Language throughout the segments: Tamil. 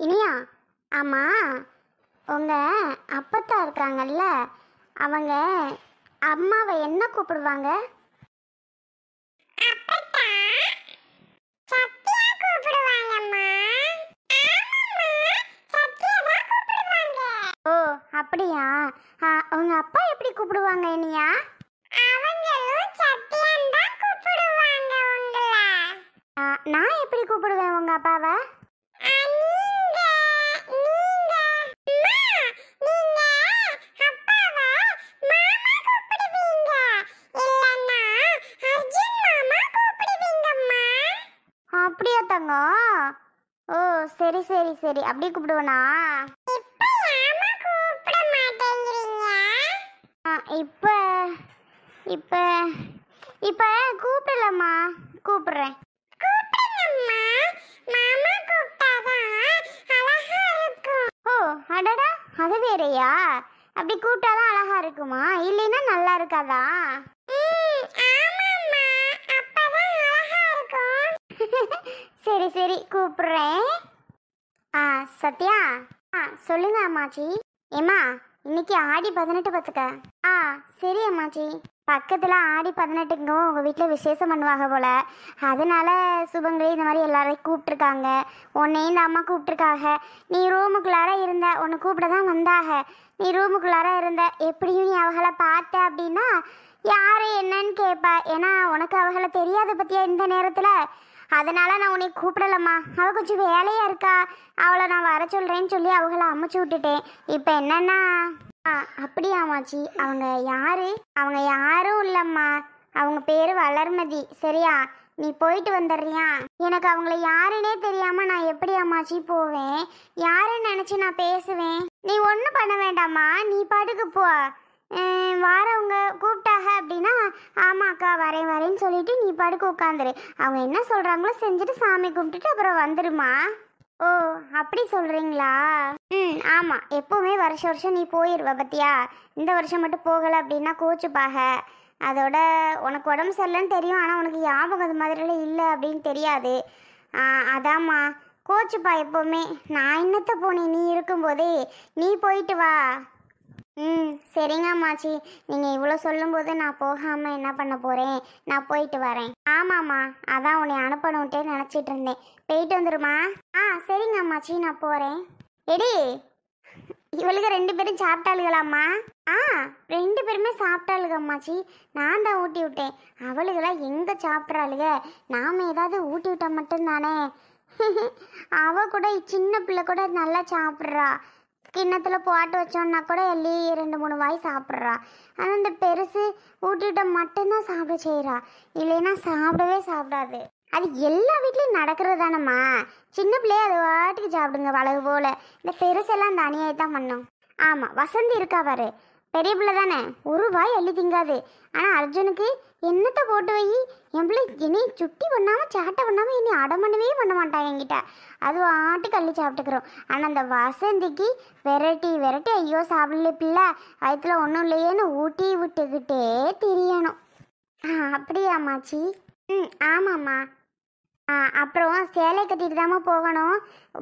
இனியா, ஆமா, உங்க அப்பத்தா இருக்காங்கல்ல, அவங்க அம்மாவை என்ன கூப்பிடுவாங்க? ஓ, அப்படியா? உங்க அப்பா எப்படி கூப்பிடுவாங்க இனியா? நான் எப்படி கூப்பிடுவேன் உங்க அப்பாவை? அப்படியா தங்கம்? ஓ, சரி சரி சரி, அப்படி கூப்பிடுவனா? இப்ப இப்ப இப்ப கூப்பிடலம்மா, கூப்பிடுறேன். ஓ, அடடா, அது வேறையா? அப்படி கூப்பிட்டாதான் அழகா இருக்குமா, இல்லைன்னா நல்லா இருக்காதா? சரி சரி, கூப்பிடுறேன். சத்யா. சொல்லுங்க அம்மாச்சி. ஏம்மா, இன்னைக்கு ஆடி 18 பார்த்துக்க. சரி அம்மாச்சி. பக்கத்தில் ஆடி 18க்கும் உங்கள் வீட்டில் விசேஷம் பண்ணுவாங்க போல, அதனால சுபங்களே இந்த மாதிரி எல்லாரையும் கூப்பிட்ருக்காங்க. உன்னையும் இந்த அம்மா கூப்பிட்ருக்காங்க. நீ ரூமுக்குள்ளார இருந்த, உன்னை கூப்பிட தான் வந்தாக. நீ ரூமுக்குள்ளார இருந்த, எப்படியும் நீ அவகளை பார்த்த அப்படின்னா யார் என்னன்னு கேட்ப. ஏன்னா உனக்கு அவகளை தெரியாத பற்றியா இந்த நேரத்தில். அதனால நான் உன்னை கூப்பிடலம்மா. அவள் கொஞ்சம் வேலையாக இருக்கா, அவளை நான் வர சொல்கிறேன்னு சொல்லி அவங்கள அமுச்சு விட்டுட்டேன். இப்போ என்னன்னா, அப்படியாமாச்சி. அவங்க யாரு? அவங்க யாரும் இல்லைம்மா, அவங்க பேர் வளர்மதி. சரியா, நீ போயிட்டு வந்துடுறியா? எனக்கு அவங்கள யாருன்னே தெரியாம நான் எப்படி அம்மாச்சி போவேன்? யாருன்னு நினச்சி நான் பேசுவேன்? நீ ஒன்றும் பண்ண வேண்டாம்மா, நீ பாட்டுக்கு போ. வாரவங்க கூப்பிட்டாக அப்படின்னா ஆமாக்கா வரேன் வரேன்னு சொல்லிட்டு நீ பாட்டுக்கு உட்காந்துரு. அவங்க என்ன சொல்கிறாங்களோ செஞ்சுட்டு சாமி கும்பிட்டுட்டு அப்புறம் வந்துடுமா. ஓ, அப்படி சொல்கிறீங்களா? ஆமாம், எப்போவுமே வருஷம் நீ போயிடுவ பத்தியா. இந்த வருஷம் மட்டும் போகலை அப்படின்னா கோச்சுப்பாக. அதோட உனக்கு உடம்பு சரியில்லைன்னு தெரியும், ஆனால் உனக்கு ஞாபகம் அது மாதிரிலாம் இல்லை அப்படின்னு தெரியாது. அதாம்மா, கோச்சுப்பா எப்போவுமே. நான் என்னத்த போனேன், நீ இருக்கும்போதே. நீ போயிட்டு வா. சரிங்க அம்மாச்சி. நீங்கள் இவ்வளோ சொல்லும்போது நான் போகாமல் என்ன பண்ண போகிறேன்? நான் போயிட்டு வரேன். ஆமாம்மா, அதான் உன்னை அனுப்பணுன்ட்டே நினச்சிட்டு இருந்தேன். போயிட்டு வந்துடுமா? சரிங்க அம்மாச்சி, நான் போகிறேன். எடி, இவளுக்கு 2 பேரும் சாப்பிட்டாளுகளாம்மா? 2 பேருமே சாப்பிட்டாளுக அம்மாச்சி. நான் தான் ஊட்டி விட்டேன். அவளுகளாம் எங்கே சாப்பிட்றாளுக? நாம் ஏதாவது ஊட்டி விட்டால் மட்டும்தானே. அவள் கூட சின்ன பிள்ளை கூட நல்லா சாப்பிட்றா. கிண்ணத்தில் போட்டு வச்சோன்னா கூட எல்லி 2-3 வாய் சாப்பிட்றா. ஆனால் இந்த பெருசு ஊட்டிவிட்ட மட்டும்தான் சாப்பிட செய்கிறா, இல்லைன்னா சாப்பிடவே சாப்பிடாது. அது எல்லா வீட்லேயும் நடக்கிறது தானம்மா. சின்ன பிள்ளைய அது வாட்டுக்கு சாப்பிடுங்க வளவு போல். இந்த பெருசெல்லாம் இந்த அநியாயத்தான் பண்ணும். ஆமாம், வசந்தி இருக்கா பாரு, பெரிய பிள்ளை தானே, ஒரு வாய் அள்ளி திங்காது. ஆனால் அர்ஜுனுக்கு என்னத்தை போட்டு வை, என் பிள்ளை என்னை சுட்டி பண்ணாமல் சேட்டை பண்ணாமல் என்னை அடமண்ணவே பண்ண மாட்டான் என்கிட்ட. அது ஆட்டுக்கு அள்ளி சாப்பிட்டுக்கிறோம். ஆனால் அந்த வசந்திக்கு வெரைட்டி வெரைட்டி, ஐயோ சாப்பிடல பிள்ளை, வயிற்றுல ஒன்றும் இல்லையேன்னு ஊட்டி விட்டுக்கிட்டே திரியணும். அப்படியாம்மாச்சி? ஆமாம்மா. அப்புறம் சேலை கட்டிட்டு தாம்மா போகணும்.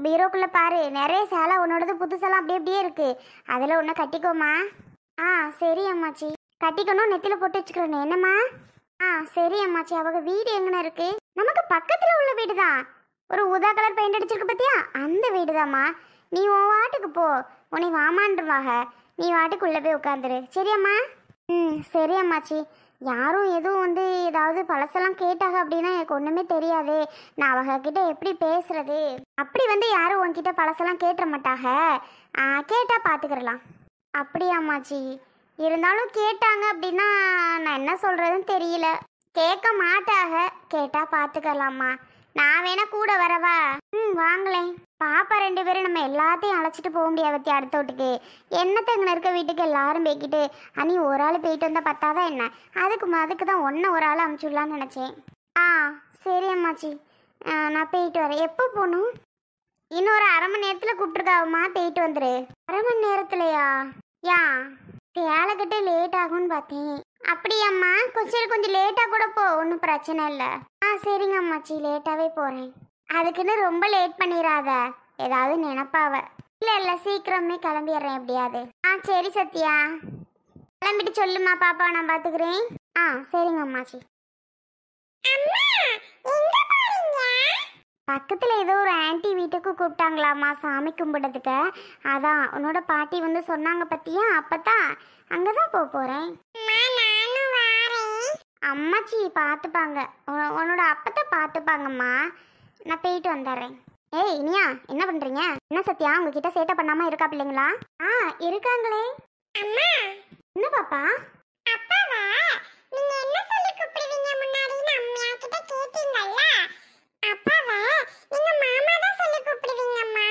பீரோக்குள்ளே பாரு, நிறைய சேலை உன்னோடது புதுசெல்லாம் அப்படியே இருக்குது. அதில் ஒன்று கட்டிக்கோமா. சரி அம்மாச்சி, கட்டிக்கணும். நெத்தியில் போட்டு வச்சுக்கிறேன் என்னம்மா. சரி அம்மாச்சி. அவங்க வீடு எங்கன்னு இருக்கு? நமக்கு பக்கத்தில் உள்ள வீடு தான். ஒரு ஊதா கலர் பெயிண்ட் அடிச்சிருக்கு பார்த்தியா, அந்த வீடு தாம்மா. நீ உன் வாட்டுக்கு போ, உன்னை வாமான்ருவாங்க. நீ வாட்டுக்குள்ளே போய் உட்காந்துரு. சரியாம்மா? சரி அம்மாச்சி. யாரும் எதுவும் ஏதாவது பழசெல்லாம் கேட்டாங்க அப்படின்னா எனக்கு ஒன்றுமே தெரியாது. நான் அவங்கக்கிட்ட எப்படி பேசுறது? அப்படி யாரும் உன்கிட்ட பழசெல்லாம் கேட்டுற மாட்டாங்க. கேட்டால் பார்த்துக்கிறலாம். அப்படியாம்மாச்சி? இருந்தாலும் கேட்டாங்க அப்படின்னா நான் என்ன சொல்கிறதுன்னு தெரியல. கேட்க மாட்டாக, கேட்டால் பார்த்துக்கலாம்மா. நான் வேணா கூட வரவா? வாங்களேன். பாப்பா 2 பேரும் நம்ம எல்லாத்தையும் அழைச்சிட்டு போக முடியாது பற்றி அடுத்த வீட்டுக்கு. என்னத்தை இங்கே இருக்க வீட்டுக்கு எல்லாரும் போய்கிட்டு அனி ஒரு ஆள் போயிட்டு வந்தால் பத்தாதான் என்ன? அதுக்கு தான் ஒன்றை ஒரு ஆள் அமுச்சுடலான்னு நினச்சேன். சரி அம்மாச்சி, நான் போயிட்டு வரேன். எப்போ போகணும்? இன்னொரு 1/2 மணி நேரத்தில் கூப்பிட்டுருக்காவும்மா, போயிட்டு வந்துடு. 1/2 மணி நேரத்துலையா? சேலைக்கிட்ட லேட் ஆகும்னு பார்த்தேன். அப்படியாம்மா? கொஞ்சம் லேட்டாக கூட போ, ஒன்றும் பிரச்சனை இல்லை. சரிங்க அம்மாச்சி, லேட்டாகவே போகிறேன். அதுக்குன்னு ரொம்ப லேட் பண்ணிடாத. ஏதாவது நினைப்பாவ. இல்ல இல்ல சீக்கிரமே கிளம்பிடுறேன் எப்படியாவது. சரி சத்யா, கிளம்பிட்டு சொல்லுமா பாப்பா, நான் பாத்துக்கிறேன். சரிங்க அம்மாச்சி. பக்கத்துல ஏதோ ஒரு ஆன்ட்டி வீட்டுக்கு கூப்பிட்டாங்களாம்மா சாமி கும்பிடுறதுக்கு. அதான் உன்னோட பாட்டி வந்து சொன்னாங்க பத்தியா, அப்பதான் அங்கதான் போறேன். அம்மாச்சி பார்த்துப்பாங்க, உன்னோட அப்பத்தை பார்த்துப்பாங்கம்மா. நான் போயிட்டு வந்துடுறேன். ஏய் இனியா, என்ன பண்றீங்க? என்ன சத்யா, உங்ககிட்ட சேட்டை பண்ணாம இருக்கா பிள்ளைங்களா? இருக்காங்களே. அம்மா என்ன பாப்பா? அப்பாவா நீங்க என்ன சொல்லி கூப்பிடுவீங்க முன்னாடி அம்மா கிட்ட கேட்டீங்கல்ல? அப்பாவா நீங்க மாமா தான் சொல்லி கூப்பிடுவீங்க அம்மா.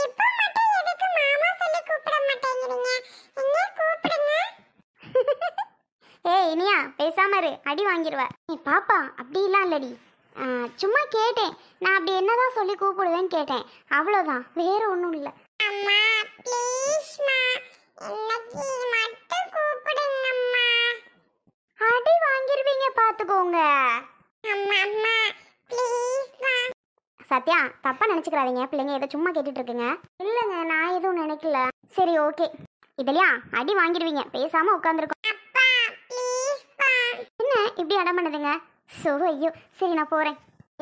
இப்போ மட்டும் எதுக்கு மாமா சொல்லி கூப்பிட மாட்டேங்கிறீங்க? என்ன கூப்பிடுங்க. ஏய் இனியா பேசாம இரு, அடி வாங்கிடுவ. நீ பாப்பா அப்படிலாம் இல்லடி, சும்மா கேட்டேன். நான் அப்படி என்னதான் சொல்லி கூப்பிடுவேன்னு கேட்டேன், அவ்வளோதான், வேற ஒன்றும் இல்லை. அம்மா ப்ளீஸ்மா இன்னைக்கு மட்டும் கூப்பிடுங்கம்மா. அடி வாங்கிடுவீங்க பார்த்துக்கோங்க. அம்மா அம்மா ப்ளீஸ்மா. சத்யா தப்பா நினச்சிக்கிறாதீங்க, பிள்ளைங்க ஏதோ சும்மா கேட்டுட்டு இருக்குங்க. இல்லைங்க நான் எதுவும் நினைக்கல. சரி ஓகே, இதுலையா அடி வாங்கிடுவீங்க, பேசாம உட்காந்துருக்கோம். என்ன இப்படி அடம் பண்ணுதுங்க? சோ ஐயோ, சரி நான் போறேன்.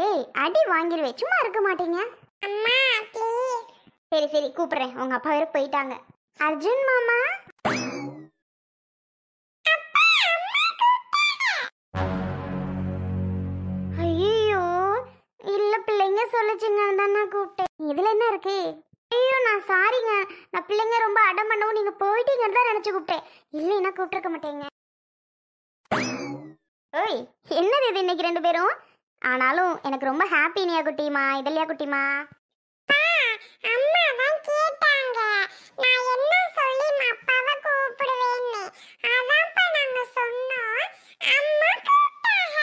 ஏய் அடி வாங்கிடுவேன், சும்மா இருக்க மாட்டீங்க. அம்மா ப்ளீஸ். சரி சரி கூப்பிடுறேன், உங்க அப்பா வேற போயிட்டாங்க. அர்ஜுன் மாமா. ஐயோ இல்ல பிள்ளைங்க சொல்லுச்சுங்கன்னு தான் நான் கூப்பிட்டேன். இதுல என்ன இருக்கு? ஐயோ நான் சாரிங்க, நான் பிள்ளைங்க ரொம்ப அடம் பண்ணவும் நீங்க போயிட்டீங்கன்னு தான் நினைச்சு கூப்பிட்டேன், இல்லைன்னா கூப்பிட்டுருக்க மாட்டேங்க. ஓய் என்னது இது இன்னைக்கு ரெண்டு பேரும்? ஆனாலும் எனக்கு ரொம்ப ஹாப்பி. நீயா குட்டிமா, இதெல்லாம் குட்டிமா. அம்மா தான் கேட்டாங்க நான் என்ன சொல்லி அப்பாவை கூப்பிடுவேன்னு, அதான்ப்பா நாங்க சொன்னோம், அம்மா கூப்பிட்டாங்க.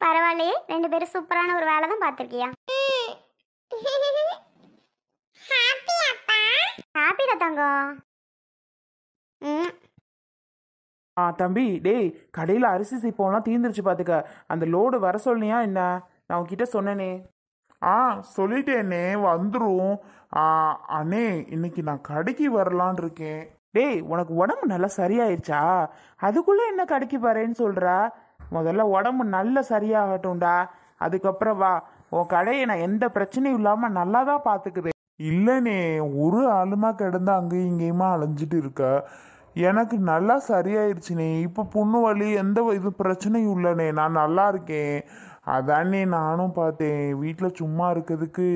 பரவாயில்லையே, ரெண்டு பேரும் சூப்பரான ஒரு வேலை தான் பார்த்துருக்கியா. ஹாப்பி அப்பா. ஹாப்பிடா தங்கம். தம்பி டேய், கடையில் அரிசி சீப்பம்லாம் தீந்துருச்சு பார்த்துக்க. அந்த லோடு வர சொன்னியா என்ன? நான் உன்கிட்ட சொன்னேனே. சொல்லிட்டேனே வந்துடும். அண்ணே இன்னைக்கு நான் கடைக்கு வரலான் இருக்கேன். டேய் உனக்கு உடம்பு நல்லா சரியாயிருச்சா? அதுக்குள்ளே என்ன கடைக்கு வரேன்னு சொல்கிறா? முதல்ல உடம்பு நல்லா சரியாகட்டும்டா, அதுக்கப்புறம் வா. உன் கடையை நான் எந்த பிரச்சனையும் இல்லாமல் நல்லா தான் பார்த்துக்குறேன். இல்லைண்ணே, ஒரு ஆளுமா கிடந்து அங்கேயும் இங்கேயுமா அலைஞ்சிட்டு இருக்க. எனக்கு நல்லா சரியாயிருச்சுனே, இப்போ புண்ணு வலி எந்த இது பிரச்சனையும் இல்லைண்ணே, நான் நல்லா இருக்கேன். அதானே நானும் பார்த்தேன், வீட்டில் சும்மா இருக்கிறதுக்கு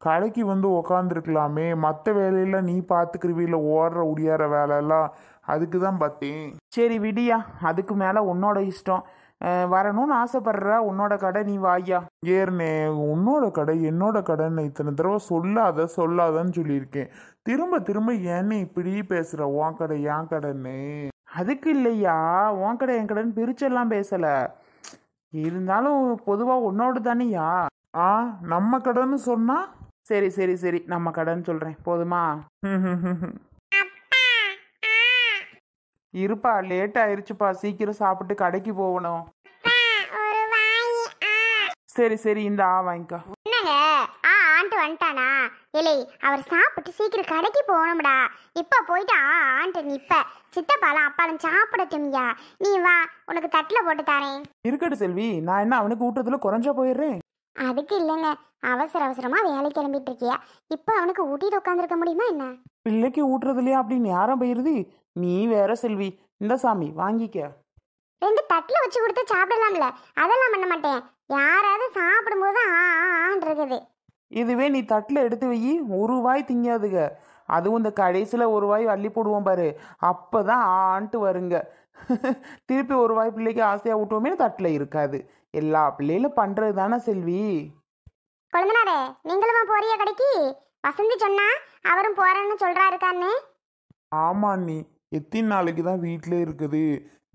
கடைக்கு வந்து உக்காந்துருக்கலாமே, மற்ற வேலையெல்லாம் நீ பார்த்துக்குருவில்ல, ஓடுற உடியார வேலையெல்லாம், அதுக்கு தான் பார்த்தேன். சரி விடியா, அதுக்கு மேலே உன்னோட இஷ்டம். வரணும்னு ஆசைப்படுற உன்னோட கடை, நீ வாயா. ஏறுனே, உன்னோட கடை என்னோட கடைன்னு இத்தனை தடவை சொல்லாதன்னு சொல்லியிருக்கேன். திரும்ப திரும்ப ஏன்னு இப்படி பேசுற? உன் கடை என் கடைன்னு. அதுக்கு இல்லையா, உன் கடை என் கடைன்னு பிரிச்செல்லாம் பேசல, இருந்தாலும் பொதுவாக உன்னோடு தானேயா. நம்ம கடைன்னு சொன்னா சரி சரி சரி, நம்ம கடைன்னு சொல்றேன் போதுமா? இருப்பா, லேட் ஆயிருச்சுப்பா, சீக்கிரம் சாப்பிட்டு கடைக்கு போகணும். சரி சரி, இந்த வாங்கிக்கா. என்னங்க ஆண்ட்டு வந்துட்டானா? இல்லை அவர் சாப்பிட்டு சீக்கிரம் கடைக்கு போகணும்டா. இப்போ போயிட்டு ஆண்ட்டு நிப்ப. சித்தப்பாலாம் அப்பாலும் சாப்பிடட்டும்யா, நீ வா, உனக்கு தட்டில் போட்டு தரேன். இருக்கட்டும் செல்வி, நான் என்ன அவனுக்கு ஊட்டத்துல குறைஞ்சா போயிடுறேன்? அதுக்கு இல்லைங்க, அவசரமா வேலை கிளம்பிட்டு இருக்கியா, இப்போ அவனுக்கு ஊட்டிட்டு உட்காந்துருக்க முடியுமா என்ன? பிள்ளைக்கு ஊட்டுறதுலையா அப்படின்னு யாரும் போயிருது? நீ வேற செல்வி, இந்த சாமி வாங்கிக்க. ரெண்டு தட்டில் வச்சு கொடுத்து சாப்பிடலாம்ல, அதெல்லாம் பண்ண மாட்டேன். யாராவது சாப்பிடும்போது ஆன் இருக்குது. இதுவே நீ தட்டில் எடுத்து வை, ஒரு வாய் திங்காதுங்க. அதுவும் இந்த கடைசியில் ஒரு வாய் அள்ளி போடுவோம் பாரு, அப்போதான் ஆன்ட்டு வருங்க. திருப்பி ஒரு வாய் பிள்ளைக்கு ஆசையாக ஊட்டுவோமே, தட்டில் இருக்காது. எல்லா பிள்ளைகளும் பண்ணுறது தானே செல்வி. கொழுந்தனாரே, நீங்களுமா போறிய கடைக்கு? வசந்தி சொன்னா அவரும் போறேன்னு சொல்றாருக்கான்னு. ஆமா நீ எத்தனை நாளைக்கு தான் வீட்டில் இருக்குது?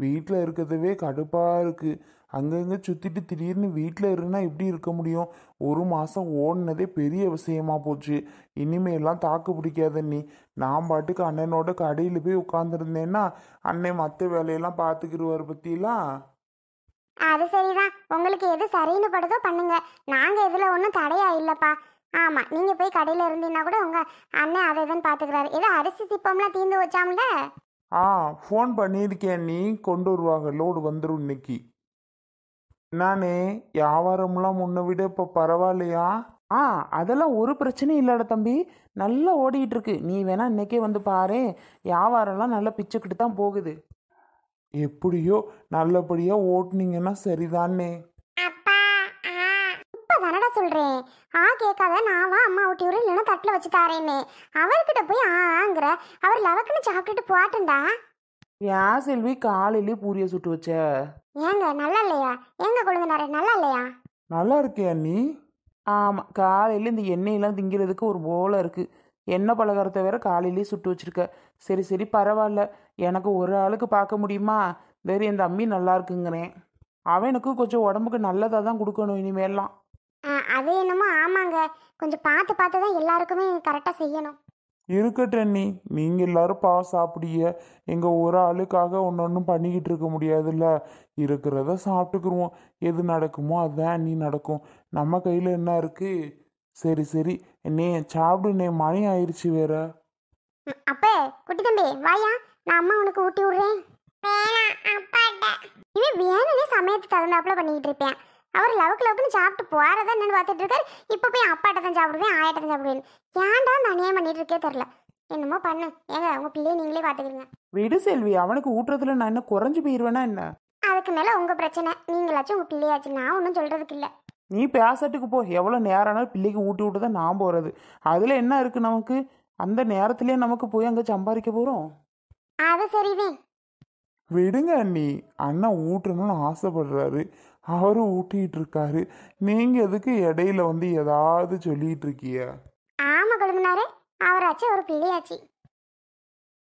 வீட்டில் இருக்கிறதவே கடுப்பாக இருக்குது. அங்கங்கே சுற்றிட்டு திடீர்னு வீட்டில் இருந்தால் எப்படி இருக்க முடியும்? ஒரு மாதம் ஓடினதே பெரிய விஷயமா போச்சு. இனிமேலாம் தாக்கு பிடிக்காத நீ. நான் பாட்டுக்கு அண்ணனோட கடையில் போய் உட்காந்துருந்தேன்னா அண்ணன் மற்ற வேலையெல்லாம் பார்த்துக்கிடுவார் பற்றிலாம். அது சரிதான், உங்களுக்கு எது சரின்னு படுதோ பண்ணுங்க, நாங்கள் இதில் ஒன்றும் தடையா இல்லைப்பா. ஆமாம் நீங்கள் போய் கடையில் இருந்தீங்கன்னா கூட உங்கள் அண்ணன் அதை இதுன்னு பார்த்துக்கிறாரு. ஏதோ அரிசி சிப்பம்லாம் தீர்ந்து வச்சாம்ல. ஆ ஃபோன் பண்ணியிருக்கேன், நீ கொண்டு வருவாங்க, லோடு வந்துடும் இன்னைக்கு. என்னானே வியாபாரம்லாம் முன்ன விட இப்போ பரவாயில்லையா? ஆ அதெல்லாம் ஒரு பிரச்சனையும் இல்லைடா தம்பி, நல்லா ஓடிக்கிட்டு இருக்கு. நீ வேணா இன்னைக்கே வந்து பாரு, வியாபாரம்லாம் நல்லா பிச்சுக்கிட்டு தான் போகுது. எப்படியோ நல்லபடியாக ஓட்டுனீங்கன்னா சரிதானே. அப்பா இப்போ தானடா சொல்கிறேன். கேட்காத நான் வா அம்மா ஊட்டி விடு இல்லைன்னா தட்டில் வச்சு தாரேன்னு. அவர்கிட்ட போய் ஆங்கிற. அவர் லவக்குன்னு சாப்பிட்டுட்டு போட்டண்டா. ஏன் செல்வி காலையிலே பூரியை சுட்டு வச்ச? ஏங்க நல்லா இல்லையா? ஏங்க கொழுந்தனாரே நல்லா இல்லையா? நல்லா இருக்கியா நீ? ஆமாம், காலையில் இந்த எண்ணெயெல்லாம் திங்கிறதுக்கு ஒரு போல இருக்குது. எண்ணெய் பலகாரத்தை வேற காலையிலே சுட்டு வச்சிருக்க. சரி சரி பரவாயில்ல, எனக்கு ஒரு ஆளுக்கு பார்க்க முடியுமா? வேறு என் தம்பி நல்லா இருக்குங்கிறேன். அவனுக்கு கொஞ்சம் உடம்புக்கு நல்லதாக தான் கொடுக்கணும் இனிமேல்லாம். அது என்னமோ ஆமாங்க. கொஞ்சம் பார்த்து பார்த்து தான் எல்லாருக்குமே கரெக்டாக செய்யணும். இருக்கட்டும் நீ, நீங்கள் எல்லாரும் சாப்பிடிய எங்கள் ஒரு ஆளுக்காக ஒன்று பண்ணிக்கிட்டு இருக்க முடியாதுல்ல. இருக்கிறத சாப்பிட்டுக்குருவோம். எது நடக்குமோ அதுதான் நீ நடக்கும். நம்ம கையில் என்ன இருக்கு? சரி சரி என்னே சாப்பிடுனே, மணி ஆயிடுச்சு வேற. அப்பே குட்டி தம்பி வாயா, நான் அம்மா உனக்கு ஊட்டி விடுறேன். இவன் வேணும்னே சமயத்துக்கு தகுந்தாப்புல பண்ணிக்கிட்டு இருப்பேன். அவர் லவுக்குன்னு சாப்பிட்டு போறதா என்னன்னு பார்த்துட்டு இருக்காரு. இப்போ போய் அப்பாட்ட தான் சாப்பிடுவேன், ஆயாட்ட தான் சாப்பிடுவேன். ஏன்டா அந்த அநியாயம் பண்ணிட்டு இருக்கே தெரில. என்னமோ பண்ணு. ஏங்க உங்க பிள்ளைய நீங்களே பார்த்துக்கிறீங்க. விடு செல்வி, அவனுக்கு ஊட்டுறதுல நான் என்ன குறைஞ்சு போயிடுவேனா என்ன? அதுக்கு மேலே உங்க பிரச்சனை. நீங்களாச்சும் உங்க பிள்ளையாச்சு, நான் ஒன்றும் சொல்றதுக்கு இல்லை. நீ பேசட்டுக்கு போ. எவ்வளோ நேரம்னாலும் பிள்ளைக்கு ஊட்டி விட்டு தான் நான் போகிறது. அதில் என்ன இருக்குது நமக்கு? அந்த நேரத்துலேயே நமக்கு போய் அங்கே சம்பாதிக்க போகிறோம். அது சரிதான். விடுங்க அண்ணி, அண்ணன் ஊட்டணும்னு ஆசைப்படுறாரு, அவரும் ஊட்டிகிட்டு இருக்காரு. நீங்கள் எதுக்கு இடையில வந்து ஏதாவது சொல்லிட்டு இருக்கிய? ஆமா கொழுந்தனாரே, அவராச்சு ஒரு பிள்ளையாச்சு.